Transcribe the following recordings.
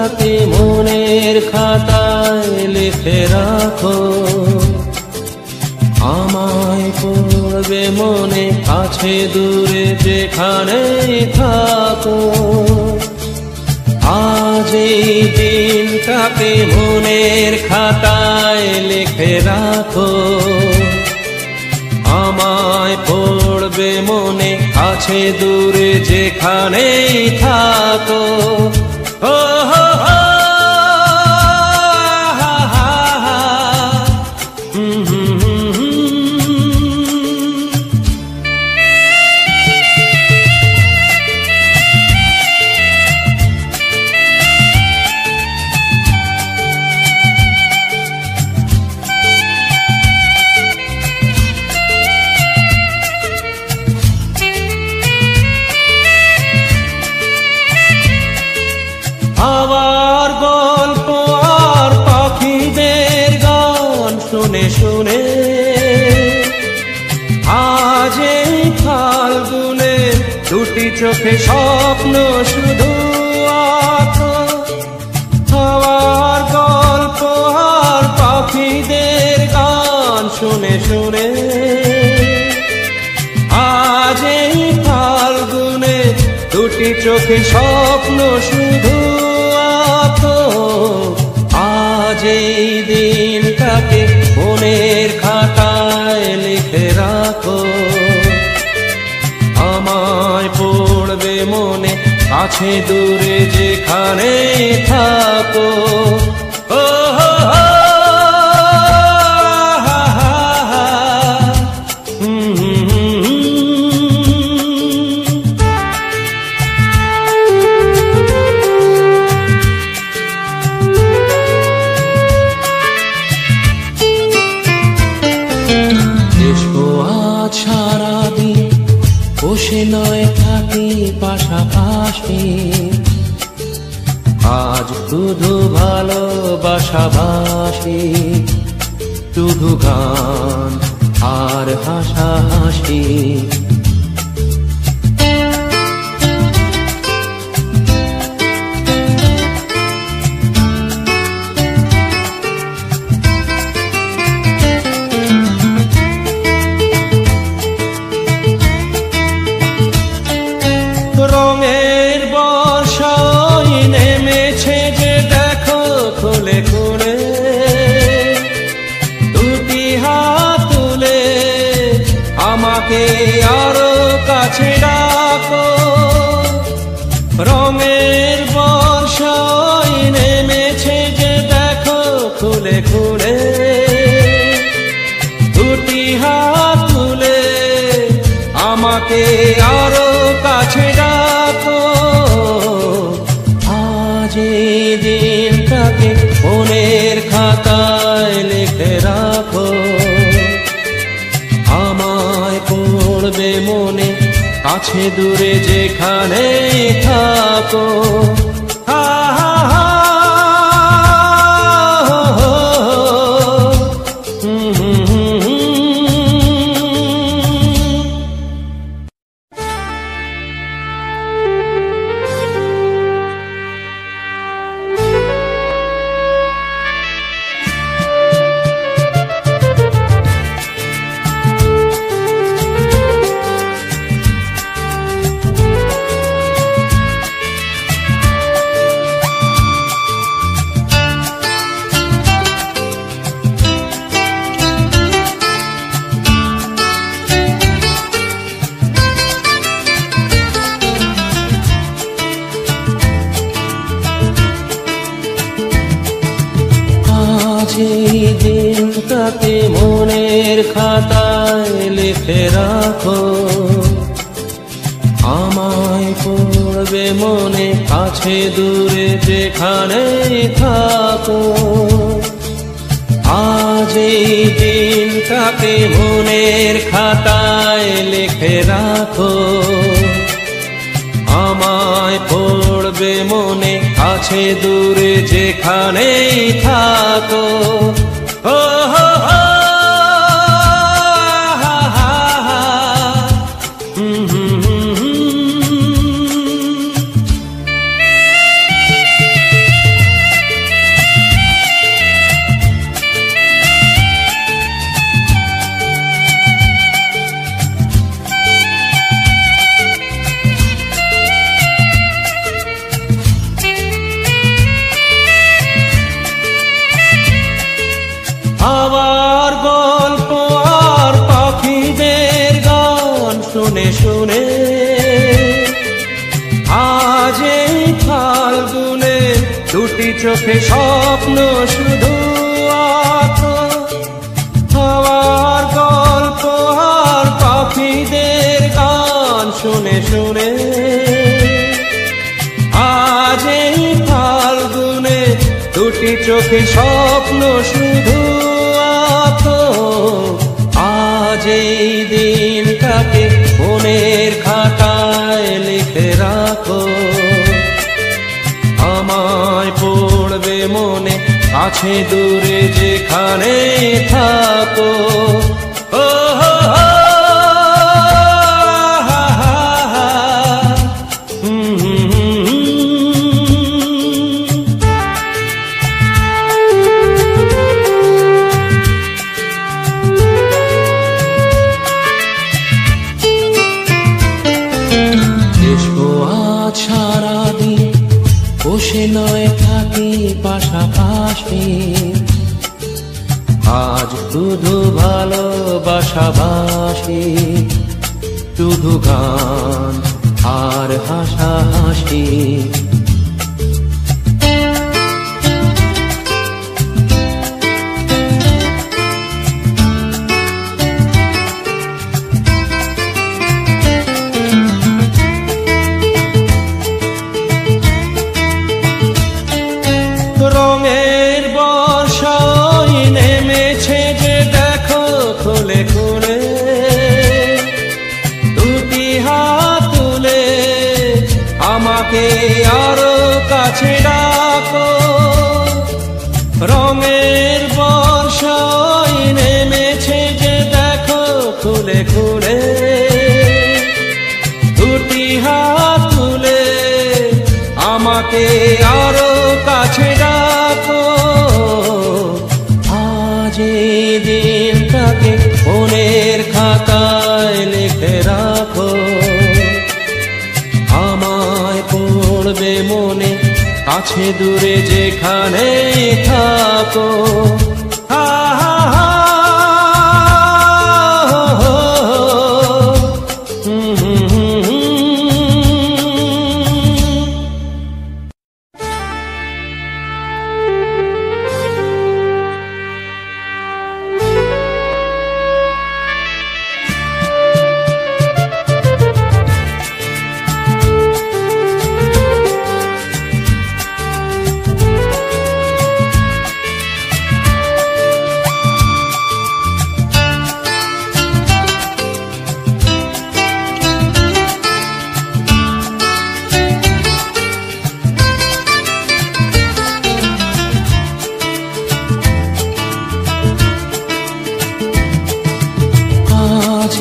দিনটাকে মনের খাতায় লিখে রাখো, আমায় পড়বে মনে কাছে দূরে যেখানেই থাকো। আজ এই দিনটাকে মনের খাতায় লিখে রাখো, আমায় পড়বে মনে কাছে দূরে যেখানেই থাকো। ও হো হো আবার গল্প আর পাখিদের গান শুনে শুনে আজ এই ফাল্গুনে দুটি চোখে স্বপ্ন শুধু আঁকো। আবার গল্প আর পাখিদের গান শুনে শুনে আজ এই ফাল্গুনে দুটি চোখে স্বপ্ন শুধু আঁকো। আজ এই দিনটাকে মনের খাতায় লিখে রাখো, আমায় পড়বে মনে কাছে দূরে যেখানে থাকো। ও হো হো সারাদিন বসে নয় থাকি পাশাপাশি, আজ শুধু ভালোবাসাবাসি, শুধু গান আর হাসাহাসি। রঙের বর্ষায় নেমেছে যে দেখো খুলে খুলে, দুটি হাত তুলে আমাকে আরো কাছে ডাকো। রঙের বর্ষায় নেমেছে যে দেখো খুলে খুলে, দুটি হাত তুলে আমাকে আরো কাছে ডাকো। আজ এই দিনটাকে মনের খাতায় লিখে রাখো, আমায় পড়বে মনে কাছে দূরে যেখানে থাকো। এই দিনটাকে মনের খাতায় লিখে রাখো, আমায় পড়বে মনে কাছে দূরে যেখানে থাকো। আজ এই দিনটাকে মনের খাতায় লিখে রাখো, আমায় পড়বে মনে কাছে দূরে যেখানেই থাকো। ও হো হো চোখে স্বপ্ন শুধু আঁকো। হাওয়ার গল্প আর পাখিদের গান শুনে শুনে আজ এই ফাল্গুনে দুটি চোখে স্বপ্ন শুধু আঁকো। আজ এই দিনটাকে মনের খাতায় লিখে রাখো। আমায় পড়বে মনে কাছে দূরে যেখানে থাকো। ও হো হো, হা হা হা, সারাদিন বসে নয় থাকি পাশাপাশি, আজ শুধু ভালোবাসাবাসি, শুধু গান আর হাসাহাসি। রঙের বর্ষায় নেমেছে যে দেখো খুলে খুলে, দুটি হাত তুলে আমাকে আরো কাছে ডাকো। রঙের বর্ষায় নেমেছে যে দেখো খুলে খুলে, দুটি হাত তুলে আমাকে আরো কাছে ডাকো। আজ এই দিনটাকে মনের খাতায় লিখে রাখো। আমায় পড়বে মনে কাছে দূরে যেখানে থাকো। হা হা হা,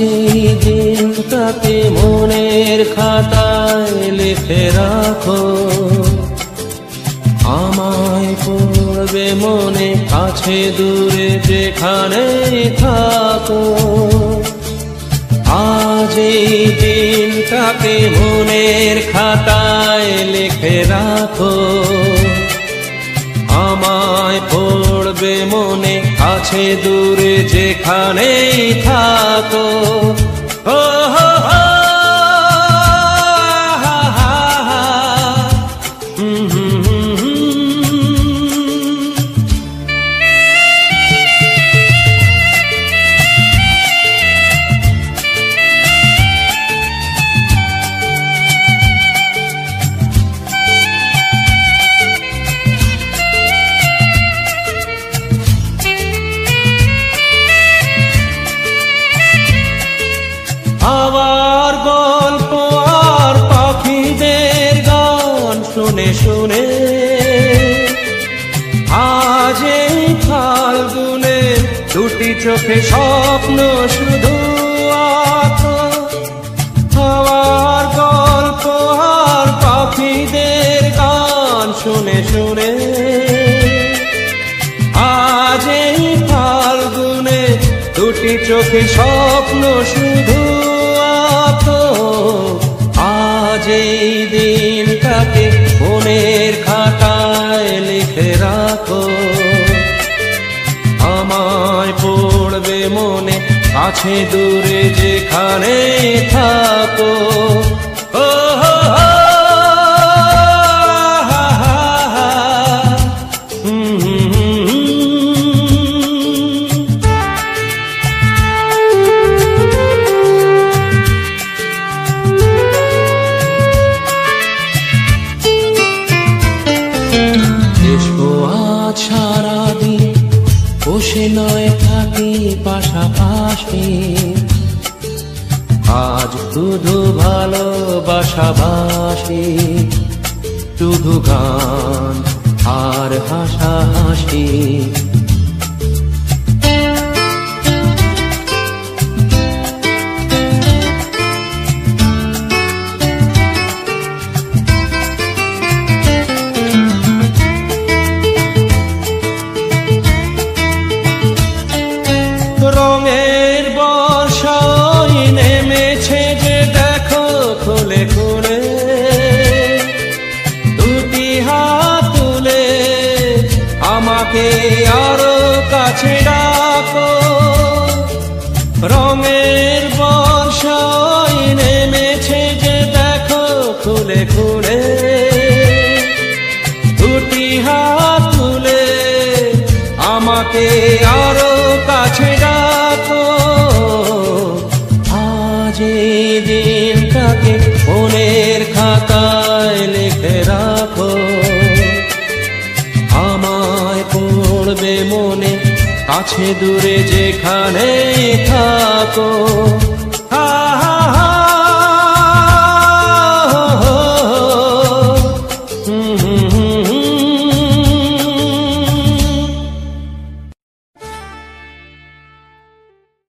এই দিনটাকে মনের খাতায় লিখে রাখো। আমায় পড়বে মনে কাছে দূরে যেখানে থাকো। আজ এই দিনটাকে মনের খাতায় লিখে রাখো। আমায় পড়বে মনে কাছে দূরে যেখানেই থাকো। ও হো হো, হা হা হা, আবার গল্প আর পাখিদের গান শুনে শুনে আজ এই ফাল্গুনে দুটি চোখে স্বপ্ন শুধু আঁকো। আবার গল্প আর পাখিদের গান শুনে শুনে আজ এই ফাল্গুনে দুটি চোখে স্বপ্ন শুধু আঁকো। আজ এই দিনটাকে মনের খাতায় লিখে রাখো। আমায় পড়বে মনে কাছে দূরে যেখানে থাকো। ও হো হো, হা হা হা, পাশাপাশি, আজ শুধু ভালোবাসাবাসি, শুধু গান আর হাসাহাসি। রঙের বর্ষায় নেমেছে যে দেখো খুলে খুলে, দুটি হাত তুলে আমাকে আরো কাছে ডাকো। রঙের বর্ষায় নেমেছে যে দেখো খুলে খুলে, দুটি হাত তুলে আমাকে আরো কাছে ডাকো। আজ এই দিনটাকে মনের খাতায় লিখে রাখো, আমায় পড়বে মনে কাছে দূরে যেখানে থাকো।